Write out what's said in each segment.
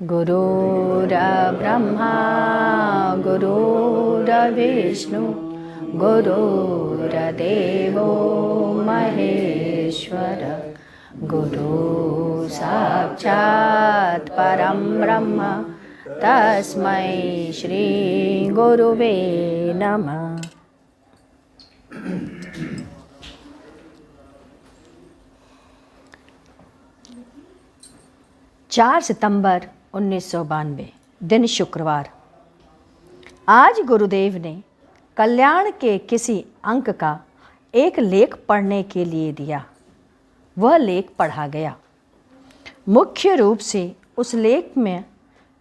गुरुर्ब्रह्मा गुरुर्विष्णु गुरुर्देवो महेश्वर गुरु साक्षात् परं ब्रह्म तस्मै श्री गुरुवे नमः। 4 सितंबर 1992 दिन शुक्रवार। आज गुरुदेव ने कल्याण के किसी अंक का एक लेख पढ़ने के लिए दिया। वह लेख पढ़ा गया। मुख्य रूप से उस लेख में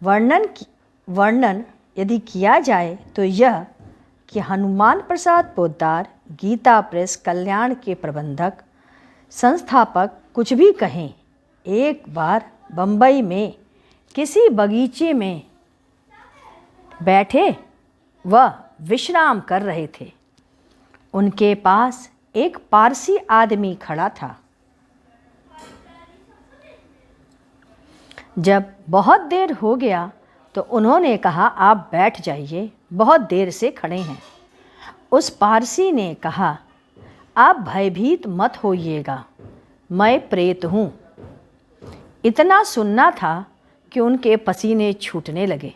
वर्णन यदि किया जाए तो यह कि हनुमान प्रसाद पोद्दार गीता प्रेस कल्याण के प्रबंधक संस्थापक कुछ भी कहें, एक बार बंबई में किसी बगीचे में बैठे वह विश्राम कर रहे थे। उनके पास एक पारसी आदमी खड़ा था। जब बहुत देर हो गया तो उन्होंने कहा, आप बैठ जाइए, बहुत देर से खड़े हैं। उस पारसी ने कहा, आप भयभीत मत होइएगा, मैं प्रेत हूँ। इतना सुनना था कि उनके पसीने छूटने लगे।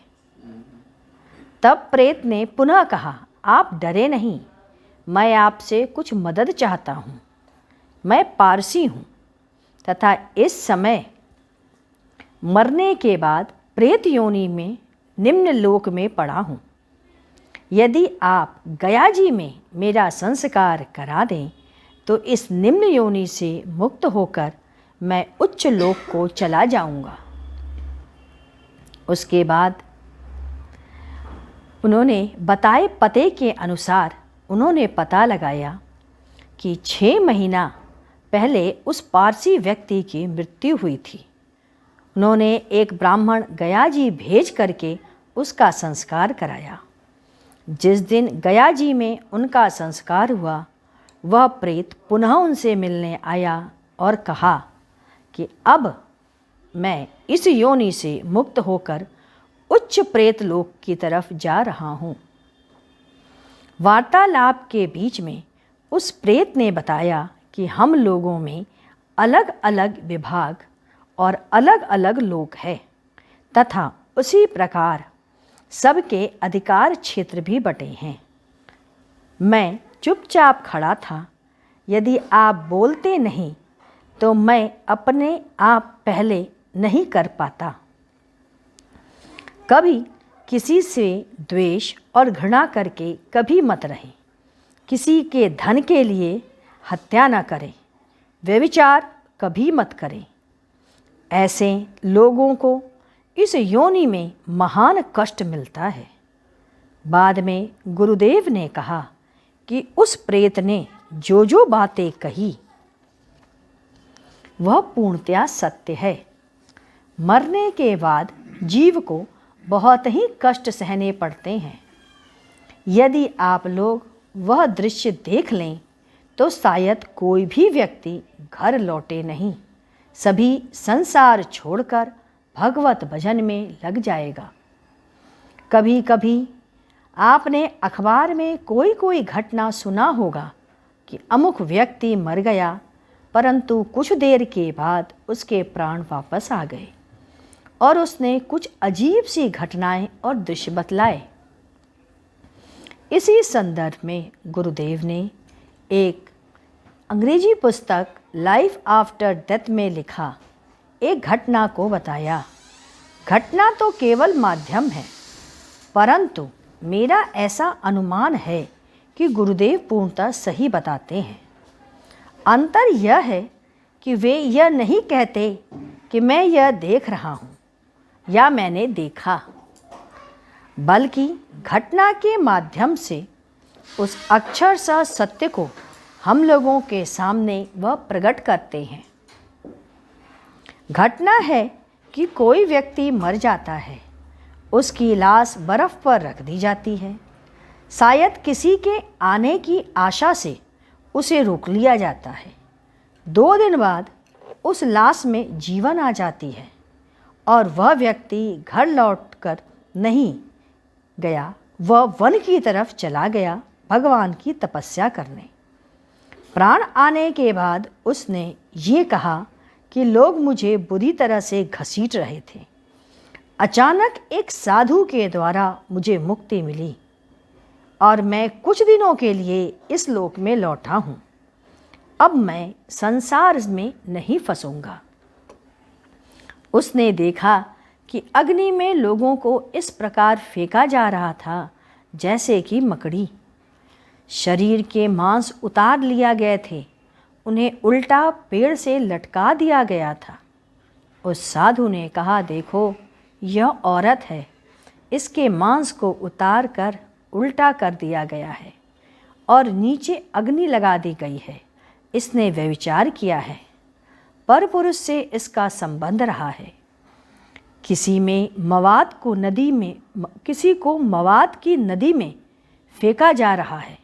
तब प्रेत ने पुनः कहा, आप डरे नहीं, मैं आपसे कुछ मदद चाहता हूँ। मैं पारसी हूँ तथा इस समय मरने के बाद प्रेत योनि में निम्न लोक में पड़ा हूँ। यदि आप गया जी में मेरा संस्कार करा दें तो इस निम्न योनि से मुक्त होकर मैं उच्च लोक को चला जाऊंगा। उसके बाद उन्होंने बताए पते के अनुसार उन्होंने पता लगाया कि 6 महीना पहले उस पारसी व्यक्ति की मृत्यु हुई थी। उन्होंने एक ब्राह्मण गया जी भेज करके उसका संस्कार कराया। जिस दिन गया जी में उनका संस्कार हुआ, वह प्रेत पुनः उनसे मिलने आया और कहा कि अब मैं इस योनि से मुक्त होकर उच्च प्रेत लोक की तरफ जा रहा हूँ। वार्तालाप के बीच में उस प्रेत ने बताया कि हम लोगों में अलग अलग विभाग और अलग अलग लोक है तथा उसी प्रकार सबके अधिकार क्षेत्र भी बटे हैं। मैं चुपचाप खड़ा था। यदि आप बोलते नहीं तो मैं अपने आप पहले नहीं कर पाता। कभी किसी से द्वेष और घृणा करके कभी मत रहें। किसी के धन के लिए हत्या न करें। व्यभिचार कभी मत करें। ऐसे लोगों को इस योनि में महान कष्ट मिलता है। बाद में गुरुदेव ने कहा कि उस प्रेत ने जो जो बातें कही वह पूर्णतया सत्य है। मरने के बाद जीव को बहुत ही कष्ट सहने पड़ते हैं। यदि आप लोग वह दृश्य देख लें तो शायद कोई भी व्यक्ति घर लौटे नहीं। सभी संसार छोड़कर भगवत भजन में लग जाएगा। कभी कभी आपने अखबार में कोई घटना सुना होगा कि अमुक व्यक्ति मर गया, परंतु कुछ देर के बाद उसके प्राण वापस आ गए और उसने कुछ अजीब सी घटनाएं और दृश्य बतलाए। इसी संदर्भ में गुरुदेव ने एक अंग्रेजी पुस्तक लाइफ आफ्टर डेथ में लिखा एक घटना को बताया। घटना तो केवल माध्यम है, परंतु मेरा ऐसा अनुमान है कि गुरुदेव पूर्णतः सही बताते हैं। अंतर यह है कि वे यह नहीं कहते कि मैं यह देख रहा हूँ या मैंने देखा, बल्कि घटना के माध्यम से उस अक्षरशः सत्य को हम लोगों के सामने वह प्रकट करते हैं। घटना है कि कोई व्यक्ति मर जाता है, उसकी लाश बर्फ़ पर रख दी जाती है। शायद किसी के आने की आशा से उसे रोक लिया जाता है। 2 दिन बाद उस लाश में जीवन आ जाती है और वह व्यक्ति घर लौटकर नहीं गया, वह वन की तरफ चला गया भगवान की तपस्या करने। प्राण आने के बाद उसने ये कहा कि लोग मुझे बुरी तरह से घसीट रहे थे। अचानक एक साधु के द्वारा मुझे मुक्ति मिली और मैं कुछ दिनों के लिए इस लोक में लौटा हूँ। अब मैं संसार में नहीं फंसूंगा। उसने देखा कि अग्नि में लोगों को इस प्रकार फेंका जा रहा था जैसे कि मकड़ी। शरीर के मांस उतार लिया गए थे, उन्हें उल्टा पेड़ से लटका दिया गया था। उस साधु ने कहा, देखो यह औरत है, इसके मांस को उतार कर उल्टा कर दिया गया है और नीचे अग्नि लगा दी गई है। इसने व्यभिचार किया है, परपुरुष से इसका संबंध रहा है। किसी को मवाद की नदी में फेंका जा रहा है,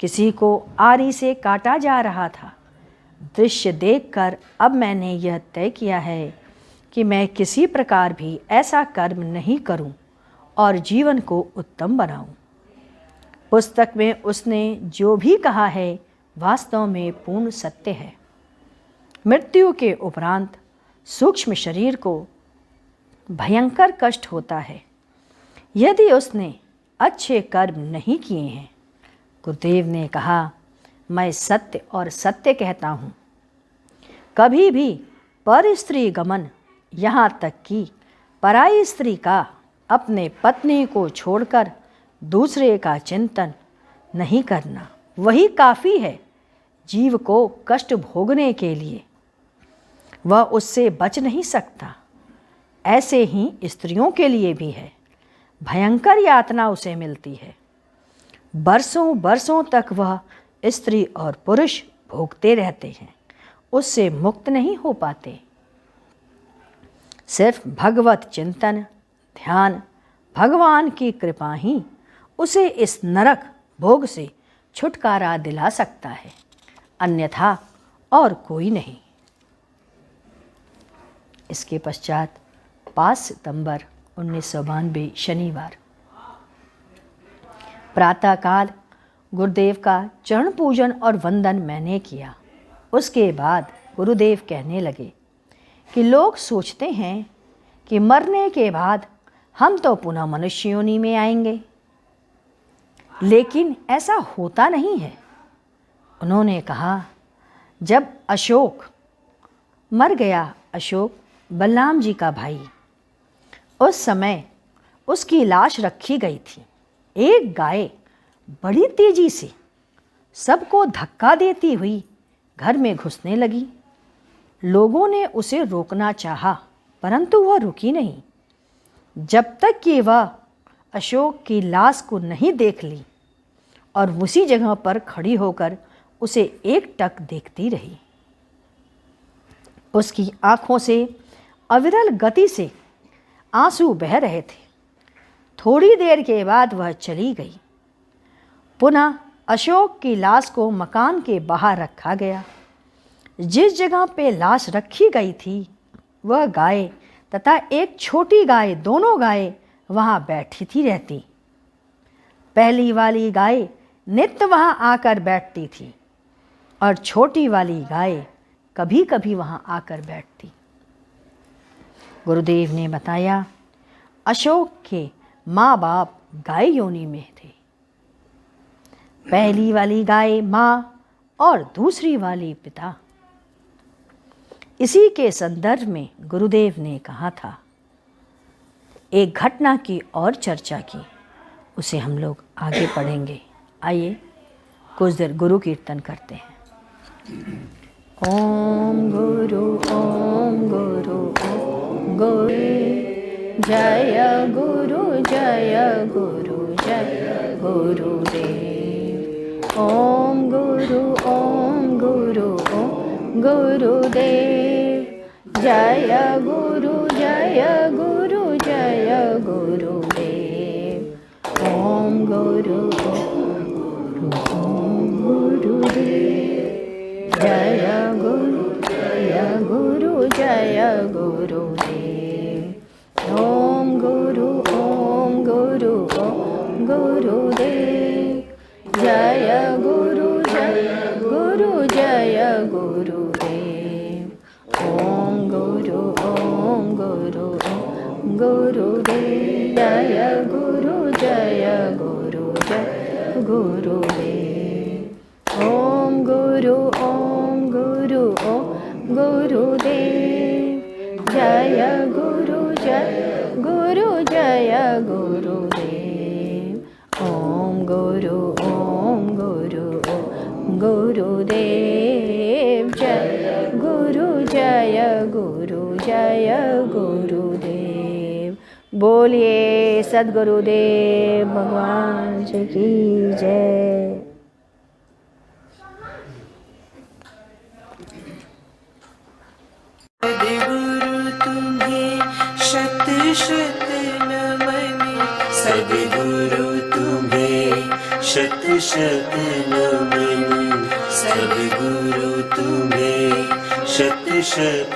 किसी को आरी से काटा जा रहा था। दृश्य देखकर अब मैंने यह तय किया है कि मैं किसी प्रकार भी ऐसा कर्म नहीं करूं और जीवन को उत्तम बनाऊं। पुस्तक में उसने जो भी कहा है वास्तव में पूर्ण सत्य है। मृत्यु के उपरांत सूक्ष्म शरीर को भयंकर कष्ट होता है यदि उसने अच्छे कर्म नहीं किए हैं। गुरुदेव ने कहा, मैं सत्य और सत्य कहता हूँ। कभी भी पर स्त्री गमन, यहाँ तक कि पराई स्त्री का अपने पत्नी को छोड़कर दूसरे का चिंतन नहीं करना, वही काफ़ी है जीव को कष्ट भोगने के लिए। वह उससे बच नहीं सकता। ऐसे ही स्त्रियों के लिए भी है, भयंकर यातना उसे मिलती है। बरसों बरसों तक वह स्त्री और पुरुष भोगते रहते हैं, उससे मुक्त नहीं हो पाते। सिर्फ भगवत चिंतन, ध्यान, भगवान की कृपा ही उसे इस नरक भोग से छुटकारा दिला सकता है, अन्यथा और कोई नहीं। इसके पश्चात 5 सितंबर 1992 शनिवार प्रातःकाल गुरुदेव का चरण पूजन और वंदन मैंने किया। उसके बाद गुरुदेव कहने लगे कि लोग सोचते हैं कि मरने के बाद हम तो पुनः मनुष्य योनि में आएंगे, लेकिन ऐसा होता नहीं है। उन्होंने कहा, जब अशोक मर गया, अशोक बलराम जी का भाई, उस समय उसकी लाश रखी गई थी। एक गाय बड़ी तेजी से सबको धक्का देती हुई घर में घुसने लगी। लोगों ने उसे रोकना चाहा, परंतु वह रुकी नहीं जब तक कि वह अशोक की लाश को नहीं देख ली और उसी जगह पर खड़ी होकर उसे एकटक देखती रही। उसकी आंखों से अविरल गति से आंसू बह रहे थे। थोड़ी देर के बाद वह चली गई। पुनः अशोक की लाश को मकान के बाहर रखा गया। जिस जगह पे लाश रखी गई थी, वह गाय तथा एक छोटी गाय, दोनों गाय वहाँ बैठी थी रहती। पहली वाली गाय नित्य वहाँ आकर बैठती थी और छोटी वाली गाय कभी कभी वहाँ आकर बैठती। गुरुदेव ने बताया, अशोक के माँ बाप गाय योनि में थे। पहली वाली गाय माँ और दूसरी वाली पिता। इसी के संदर्भ में गुरुदेव ने कहा था। एक घटना की और चर्चा की, उसे हम लोग आगे पढ़ेंगे। आइए कुछ देर गुरु कीर्तन करते हैं। ओम गुरु ओम गुरु ओम गुरु जय गुरु जय गुरु जय गुरुदेव। ओम गुरु ओम गुरु ओम गुरुदेव जय गुरु जय गुरु जय गुरुदेव। ओम गुरु ओम गुरुदेव जय गुरु जय गुरु जय गुरुदेव। गुरुदेव, जय गुरु जय गुरु जय गुरुदेव। ओम गुरु ओम गुरु ओम गुरुदेव, जय गुरु जय गुरु जय गुरुदेव। ओम गुरु ओम गुरु ओम गुरुदेव, जय गुरु जय गुरु जय गुरुदेव। ओम गुरु ओम गुरु ओम गुरुदेव, जय गुरु जय गुरु जय गुरुदेव। बोलिए सद्गुरुदेव भगवान जी की जय। सद्गुरु तुम्हें शत शत नमन, सद्गुरु तुम्हें शत शत नमन, सद्गुरु तुम्हें शत शत